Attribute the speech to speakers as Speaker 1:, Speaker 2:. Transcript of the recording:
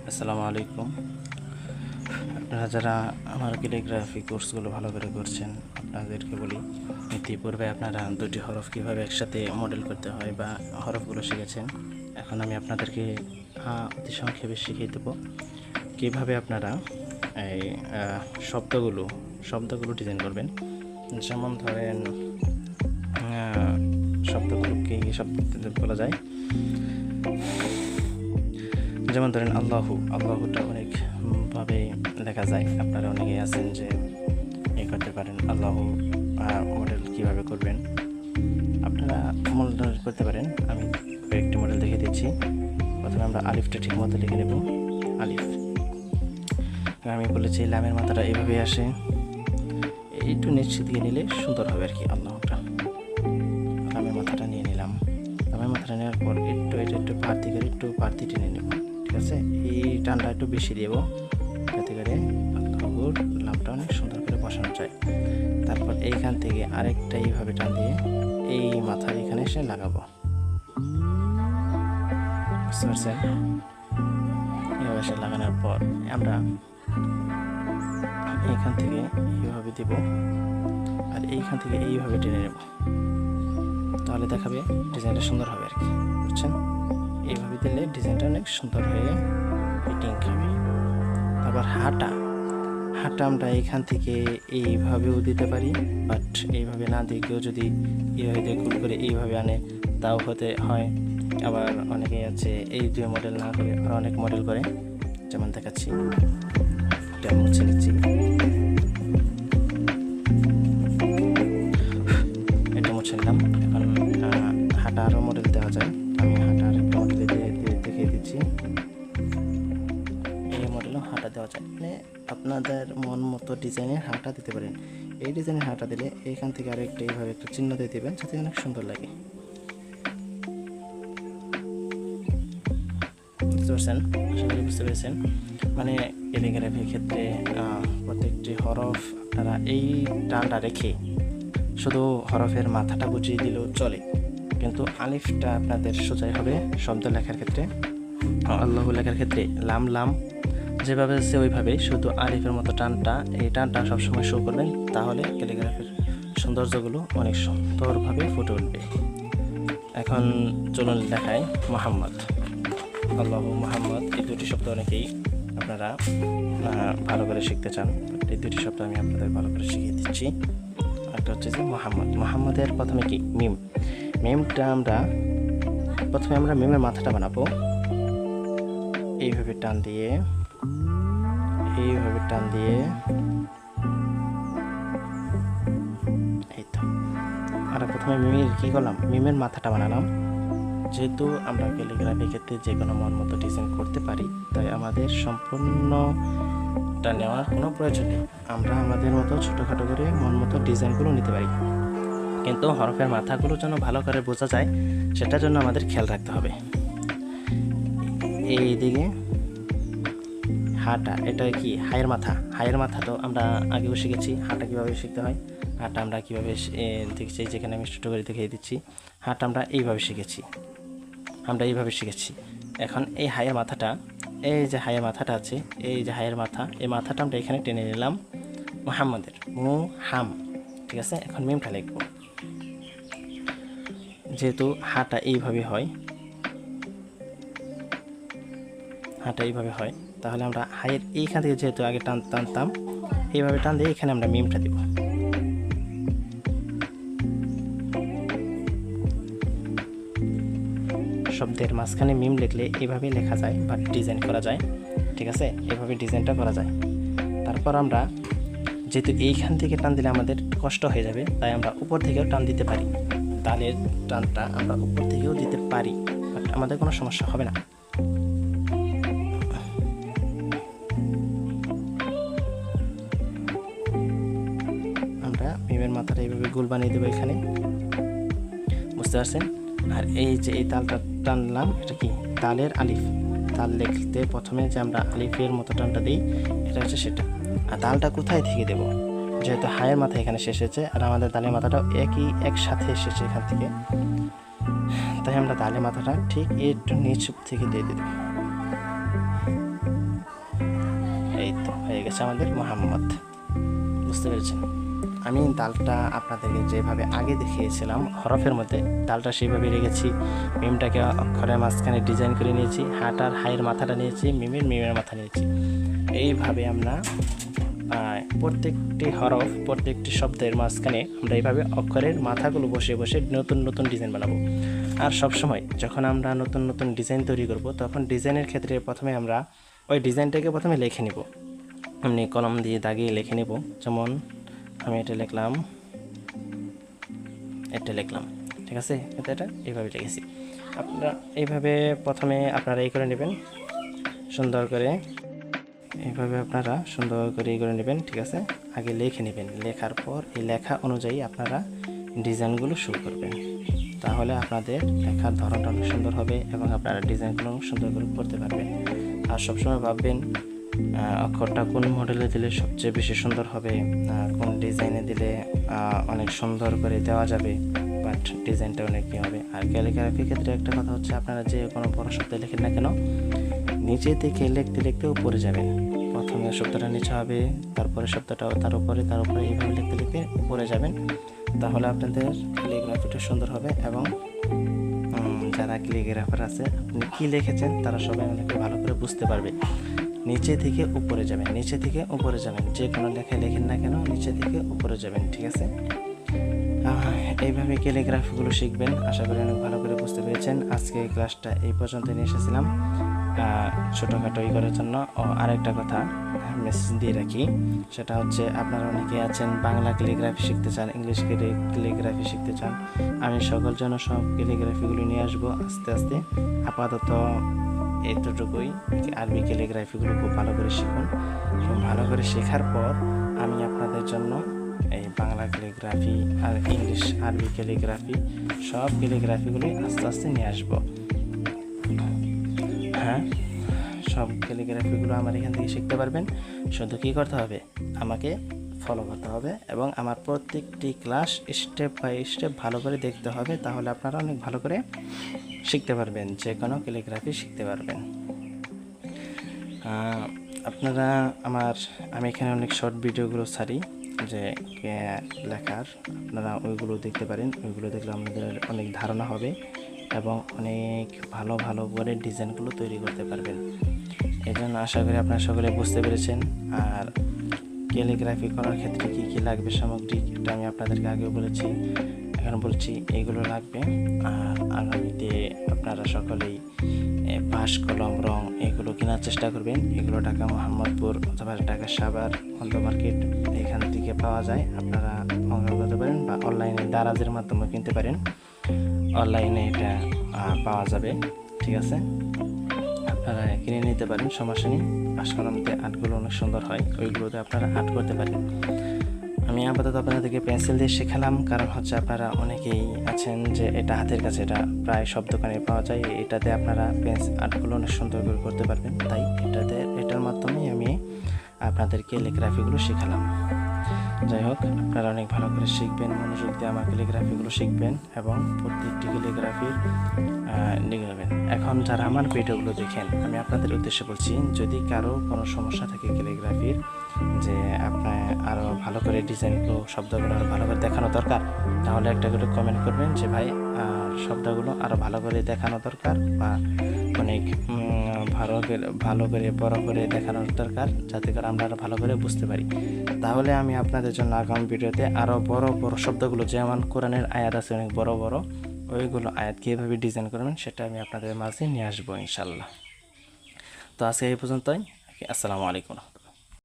Speaker 1: আসসালামু আলাইকুম। আপনারা যারা আমার ক্যালিগ্রাফি কোর্সগুলো ভালো করে করছেন, আপনাদেরকে বলি, ইতিপূর্বে আপনারা দুটি হরফ কীভাবে একসাথে মডেল করতে হয় বা হরফগুলো শিখেছেন। এখন আমি আপনাদেরকে অতি সংক্ষেপে শিখিয়ে দেবো কীভাবে আপনারা এই শব্দগুলো ডিজাইন করবেন। যেমন ধরেন শব্দগুলোকে শব্দ বলা যায়, যেমন ধরেন আল্লাহুটা অনেকভাবে লেখা যায়। আপনারা অনেকেই আছেন যে করতে পারেন। আল্লাহু মডেল কীভাবে করবেন আপনারা মডেল করতে পারেন। আমি কয়েকটি মডেল দেখিয়ে দিচ্ছি। প্রথমে আমরা আলিফটা ঠিক মতো লিখে নেব। আলিফ, আমি বলেছি লামের মাথাটা এভাবে আসে, একটু নিচে দিয়ে নিলে সুন্দর হবে আর কি। আল্লাহটা লামের মাথাটা নিয়ে নিলাম। লামের মাথাটা নেওয়ার পর একটু পার্থি টেনে নেব। ঠিক আছে, এই টানটা একটু বেশি দেব যাতে করে আল্লাহর লামটা অনেক সুন্দর করে বসানো যায়। তারপর এইখান থেকে আরেকটা এইভাবে টান দিয়ে এই মাথার এখানে এসে লাগাবো। বুঝতে পারছেন? এইভাবে এসে লাগানোর পর আমরা এইখান থেকে এইভাবে দেব আর এইখান থেকে এইভাবে টেনে নেব। তাহলে দেখাবে ডিজাইনটা সুন্দর হবে আর কি। বুঝছেন? এইভাবে দিলে ডিজাইনটা অনেক সুন্দর হয়ে ফিটিং খাবে। তারপর হাঁটা আমরা এইখান থেকে এইভাবেও দিতে পারি, বাট এইভাবে না দিয়ে কেউ যদি এইভাবে দিয়ে গোল করে এইভাবে আনে তাও হতে হয়। আবার অনেকেই আছে এই দুই মডেল না করে আর অনেক মডেল করে। যেমন দেখাচ্ছি, এটা মুছে নিচ্ছি। এটা মুছে নিলাম। এখন হাঁটা আরও মডেল দেওয়া যায়। আমি হাঁটা আরেকটা মডেলে দেখিয়ে দিচ্ছি। এই মডেলও হাঁটা দেওয়া যায়, মানে আপনাদের মন মতো ডিজাইনের হাঁটা দিতে পারেন। এই ডিজাইনের হাঁটা দিলে এইখান থেকে আরেকটা এইভাবে একটা চিহ্ন দিয়ে দেবেন যাতে অনেক সুন্দর লাগে। বুঝতে পারছেন? আশা করি বুঝতে পেরেছেন। মানে ক্যালিগ্রাফির ক্ষেত্রে প্রত্যেকটি হরফ আপনারা এই টানটা রেখে শুধু হরফের মাথাটা বুঝিয়ে দিলেও চলে, কিন্তু আলিফটা আপনাদের সোজাই হবে শব্দ লেখার ক্ষেত্রে। আল্লাহ লেখার ক্ষেত্রে লাম যেভাবে আছে ওইভাবে, শুধু আলিফের মতো এই টানটা সবসময় শো করবেন। তাহলে ক্যালিগ্রাফির সৌন্দর্যগুলো অনেক সুন্দরভাবে ফুটে উঠবে। এখন চলুন দেখাই মোহাম্মদ। আল্লাহ মোহাম্মদ, এই দুটি শব্দ অনেকেই আপনারা ভালো করে শিখতে চান। এই দুটি শব্দ আমি আপনাদের ভালো করে শিখিয়ে দিচ্ছি। একটা হচ্ছে যে মোহাম্মদের প্রথমে কি মিমটা আমরা প্রথমে মিমের মাথাটা বানাবো। এইভাবে টান দিয়ে এই তো আমরা প্রথমে কি করলাম, মিমের মাথাটা বানালাম। যেহেতু আমরা ক্যালিগ্রাফি ক্ষেত্রে যে কোনো মন মতো ডিজাইন করতে পারি, তাই আমাদের সম্পূর্ণটা নেওয়ার কোনো প্রয়োজন নেই। আমরা আমাদের মতো ছোটোখাটো করে মন মতো ডিজাইনগুলো নিতে পারি, কিন্তু হরফের মাথাগুলো যেন ভালো করে বোঝা যায় সেটার জন্য আমাদের খেয়াল রাখতে হবে। এই দিকে হাঁটা, এটা কি হায়ের মাথা তো আমরা আগেও শিখেছি। হাঁটা কীভাবে শিখতে হয়, হাঁটা আমরা কীভাবে দেখছি, যেখানে আমি ছোটো করে দেখিয়ে দিচ্ছি। হাঁটা আমরা এইভাবে শিখেছি। এখন এই হায়ের মাথাটা, এই যে হায়ের মাথাটা আছে, এই মাথাটা আমরা এখানে টেনে নিলাম মোহাম্মদের ঠিক আছে। এখন মিমটা লিখব। যেহেতু হাঁটা এইভাবে হয়, তাহলে আমরা হায়ের এইখান থেকে যেহেতু আগে টানতাম, এইভাবে টান দিয়ে এখানে আমরা মিমটা দিব। শব্দের মাঝখানে মিম লিখলে এইভাবে লেখা যায় বা ডিজাইন করা যায়। ঠিক আছে, এইভাবে ডিজাইনটা করা যায়। তারপর আমরা যেহেতু এইখান থেকে টান দিলে আমাদের কষ্ট হয়ে যাবে, তাই আমরা উপর থেকেও টান দিতে পারি। দালের টানটা আমরা উপর থেকেও দিতে পারি, বাট আমাদের কোনো সমস্যা হবে না। আমরা মিমের মাথাটা এইভাবে গোল বানিয়ে দেবো এখানে। বুঝতে পারছেন? আর এই যে এই তালটা টানলাম, এটা কি তালের আলিফ। তাল লিখতে প্রথমে যে আমরা আলিফের মতো টানটা দিই, এটা হচ্ছে সেটা। আর তালটা কোথায় থেকে দেব, যেহেতু হায়ের মাথা এখানে শেষ হয়েছে আর আমাদের তালের মাথাটাও একসাথে এসেছে এখান থেকে, তাই আমরা তালের মাথাটা ঠিক একটু নিচ থেকে দিয়ে দেব। এই তো হয়ে গেছে আমাদের মোহাম্মদ। বুঝতে পেরেছেন? আমি দালটা আপনাদেরকে যেভাবে আগে দেখিয়েছিলাম হরফের মধ্যে, দালটা সেইভাবে রেখেছি। মিমটাকে অক্ষরের মাঝখানে ডিজাইন করে নিয়েছি, হাটার হাইয়ের মাথাটা নিয়েছি, মিমের মাথা নিয়েছি। এইভাবে আমরা প্রত্যেকটি হরফ, প্রত্যেকটি শব্দের মাঝখানে আমরা এইভাবে অক্ষরের মাথাগুলো বসে বসে নতুন নতুন ডিজাইন বানাবো। আর সবসময় যখন আমরা নতুন নতুন ডিজাইন তৈরি করব, তখন ডিজাইনের ক্ষেত্রে প্রথমে আমরা ওই ডিজাইনটাকে প্রথমে লিখে নিব। এমনি কলম দিয়ে দাগিয়ে লিখে নেব। যেমন আমি এটা লিখলাম, ঠিক আছে? এটা এইভাবে লিখেছি। আপনারা এইভাবে প্রথমে আপনারা এই করে নেবেন সুন্দর করে, এইভাবে আপনারা সুন্দর করে এই করে নেবেন, ঠিক আছে? আগে লিখে নেবেন, লেখার পর এই লেখা অনুযায়ী আপনারা ডিজাইনগুলো শুরু করবেন। তাহলে আপনাদের লেখার ধরনটা অনেক সুন্দর হবে এবং আপনারা ডিজাইনগুলো সুন্দর করে করতে পারবেন। আর সবসময় ভাববেন অক্ষরটা কোন মডেলে দিলে সবচেয়ে বেশি সুন্দর হবে, কোন ডিজাইনে দিলে অনেক সুন্দর করে দেওয়া যাবে, বাট ডিজাইনটা অনেক কী হবে। আর ক্যালিগ্রাফির ক্ষেত্রে একটা কথা হচ্ছে, আপনারা যে কোনো বড় শব্দ লেখেন না কেন, নিচে থেকে লিখতে লিখতে উপরে যাবেন। প্রথমে শব্দটা নিচে হবে, তারপরে শব্দটা তার উপরে এইভাবে লিখতে লিখতে উপরে যাবেন। তাহলে আপনাদের ক্যালিগ্রাফিটা সুন্দর হবে এবং যারা ক্যালিগ্রাফার আছে আপনি কী লিখেছেন তারা সবাই অনেকে ভালো করে বুঝতে পারবে। নিচে থেকে উপরে যাবেন, নিচে থেকে উপরে যাবেন, যে কোনো লেখায় লেখেন না কেন নিচে থেকে উপরে যাবেন, ঠিক আছে? এইভাবে ক্যালিগ্রাফিগুলো শিখবেন। আশা করি অনেক ভালো করে বুঝতে পেরেছেন। আজকে এই ক্লাসটা এই পর্যন্ত নিয়ে এসেছিলাম ছোটোখাটো করার জন্য। ও আরেকটা কথা মেসেজ দিয়ে রাখি, সেটা হচ্ছে আপনারা অনেকে আছেন বাংলা ক্যালিগ্রাফি শিখতে চান, ইংলিশ ক্যালিগ্রাফি শিখতে চান। আমি সকল জন্য সব ক্যালিগ্রাফিগুলো নিয়ে আসবো আস্তে আস্তে। আপাতত এতটুকুই, আরবি ক্যালিগ্রাফিগুলো খুব ভালো করে শিখুন। ভালো করে শেখার পর আমি আপনাদের জন্য এই বাংলা ক্যালিগ্রাফি আর ইংলিশ আরবি ক্যালিগ্রাফি সব ক্যালিগ্রাফিগুলি আস্তে আস্তে নিয়ে আসবো। হ্যাঁ, সব ক্যালিগ্রাফিগুলো আমার এখান থেকে শিখতে পারবেন। শুধু কী করতে হবে, আমাকে ফলো করতে হবে এবং আমার প্রত্যেকটি ক্লাস স্টেপ বাই স্টেপ ভালো করে দেখতে হবে। তাহলে আপনারা অনেক ভালো করে শিখতে পারবেন, যে কোনো ক্যালিগ্রাফি শিখতে পারবেন। আমি এখানে অনেক শর্ট ভিডিওগুলো ছাড়ি যে লেখার, আপনারা ওইগুলো দেখতে পারেন। ওইগুলো দেখলে আমাদের অনেক ধারণা হবে এবং অনেক ভালো ভালো করে ডিজাইনগুলো তৈরি করতে পারবেন। এই জন্য আশা করি আপনারা সকলে বুঝতে পেরেছেন। আর ক্যালিগ্রাফি করার ক্ষেত্রে কী কী লাগবে সামগ্রী, এটা আমি আপনাদেরকে আগেও বলেছি, এখন বলছি এইগুলো লাগবে। আর আগামীতে আপনারা সকলেই পাশ, কলম, রং এগুলো কেনার চেষ্টা করবেন। এগুলো ঢাকা মোহাম্মদপুর অথবা ঢাকা সাভার অন্ত মার্কেট এখান থেকে পাওয়া যায়। আপনারা সংগ্রহ করতে পারেন বা অনলাইনে দারাজের মাধ্যমে কিনতে পারেন। অনলাইনে এটা পাওয়া যাবে, ঠিক আছে? আপনারা কিনে নিতে পারেন, সমস্যা নেই। পাশ কলমতে আর্টগুলো অনেক সুন্দর হয়, ওইগুলোতে আপনারা আর্ট করতে পারেন। আমি আপাতত আপনাদেরকে পেন্সিল দিয়ে শেখালাম, কারণ হচ্ছে আপনারা অনেকেই আছেন যে এটা হাতের কাছে, এটা প্রায় সব দোকানে পাওয়া যায়। এটাতে আপনারা আর্টগুলো অনেক সুন্দর করে করতে পারবেন। তাই এটার মাধ্যমেই আমি আপনাদের ক্যালিগ্রাফিগুলো শেখালাম। যাই হোক, আপনারা অনেক ভালো করে শিখবেন, মনোযোগ দিয়ে আমার ক্যালিগ্রাফিগুলো শিখবেন এবং প্রত্যেকটি ক্যালিগ্রাফির লিখবেন। এখন যারা আমার ভিডিওগুলো দেখেন, আমি আপনাদের উদ্দেশ্যে বলছি, যদি কারো কোনো সমস্যা থাকে ক্যালিগ্রাফির, যে আপনার আরও ভালো করে ডিজাইনগুলো, শব্দগুলো আরও ভালো করে দেখানো দরকার, তাহলে একটা করে কমেন্ট করবেন যে ভাই শব্দগুলো আরও ভালো করে দেখানো দরকার বা অনেক ভালো করে বড় করে দেখানোর দরকার, যাতে করে আমরা আরও ভালো করে বুঝতে পারি। তাহলে আমি আপনাদের জন্য আগামী ভিডিওতে আরও বড় বড় শব্দগুলো, যেমন কোরআনের আয়াত আছে অনেক বড় বড়, ওইগুলো আয়াত কীভাবে ডিজাইন করবেন সেটা আমি আপনাদের মাঝে নিয়ে আসবো ইনশাল্লাহ। তো আজকে এই পর্যন্তই। আসসালামু আলাইকুম।